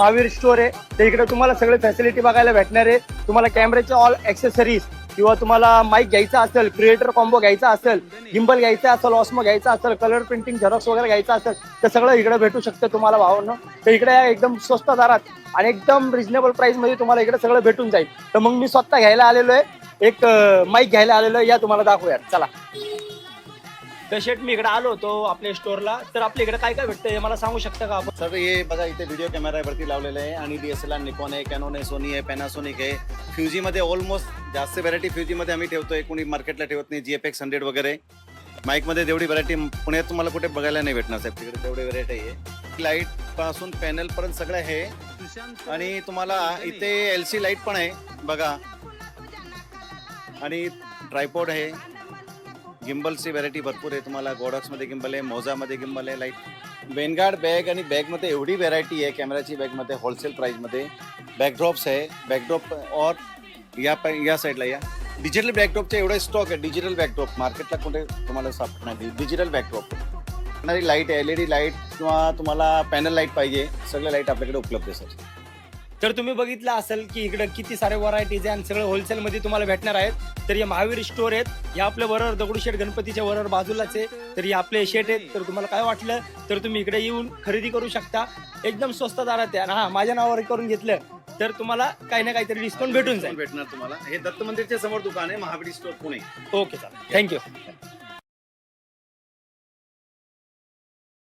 Mahavir store आहे. तर इकडे तुम्हाला सगळे फॅसिलिटी बघायला भेटणार आहे. तुम्हाला कॅमेऱ्याचे ऑल ॲक्सेसरीज किंवा तुम्हाला माईक घ्यायचा असेल, क्रिएटर कॉम्बो घ्यायचा असेल, गिम्बल घ्यायचा असेल, ऑस्मो घ्यायचा असेल, कलर प्रिंटिंग झेरॉक्स वगैरे घ्यायचा असेल तर सगळं इकडे भेटू शकतं तुम्हाला भावांनो. तर इकडे एकदम स्वस्त दरात आणि एकदम रिजनेबल प्राइस मध्ये तुम्हाला इकडे सगळं भेटून जाईल. तर मग मी स्वतः घ्यायला आलेलो आहे, एक माईक घ्यायला आलेलो आहे. या तुम्हाला दाखवूयात चला. तर शेट मी इकडे आलो होतो आपल्या स्टोअरला. तर आपल्या इकडे काय काय भेटतं हे मला सांगू शकता का आपण? सर हे बघा इथे व्हिडिओ कॅमेरा वरती लावलेला आहे आणि DSLR निकॉन आहे, कॅनॉन आहे, सोनी आहे, पॅनासोनिक आहे. फ्युजीमध्ये ऑलमोस्ट जास्त व्हरायटी फ्युजीमध्ये आम्ही ठेवतोय, कोणी मार्केटला ठेवत नाही. GFX 100 वगैरे माईकमध्ये तेवढी व्हरायटी पुण्यात तुम्हाला कुठे बघायला नाही भेटणार साहेब, तिकडे तेवढी व्हरायटी आहे. लाईट पासून पॅनल पर्यंत सगळं आहे आणि तुम्हाला इथे LC लाईट पण आहे बघा आणि ट्रायपॉड आहे. गिम्बलची व्हरायटी भरपूर आहे तुम्हाला. गोडॉक्समध्ये गिम्बल आहे, मोझामध्ये गिम्बल आहे, लाईट वेनगार्ड बॅग आणि बॅगमध्ये एवढी व्हरायटी आहे कॅमेराची बॅगमध्ये होलसेल प्राईसमध्ये. बॅकड्रॉप्स आहे, बॅकड्रॉप और या साईडला या डिजिटल बॅकड्रॉपचे एवढे स्टॉक आहे. डिजिटल बॅकड्रॉप मार्केटला कुठे तुम्हाला सापडणार नाही. डिजिटल बॅकड्रॉप लाईट आहे, LED लाईट किंवा तुम्हाला पॅनल लाईट पाहिजे, सगळ्या लाईट आपल्याकडे उपलब्ध आहे सर. तर तुम्ही बघितलं असेल की इकडे किती सारे व्हरायटीज आहे आणि सगळं होलसेलमध्ये तुम्हाला भेटणार आहेत. तर हे महावीर स्टोअर आहेत. हे आपल्या बरोबर दगडूशेठ गणपतीच्या बरोबर बाजूलाच आहे. तर हे आपले शेट आहेत. तर तुम्हाला काय वाटलं तर तुम्ही इकडे येऊन खरेदी करू शकता. एकदम स्वस्त दरात आहे. हा माझ्या नावावर करून घेतलं तर तुम्हाला काही ना काहीतरी डिस्काउंट भेटून जाईल. भेटणार तुम्हाला. हे दत्त मंदिरच्या समोर दुकान आहे, महावीर स्टोअर पुणे. ओके चालेल, थँक्यू.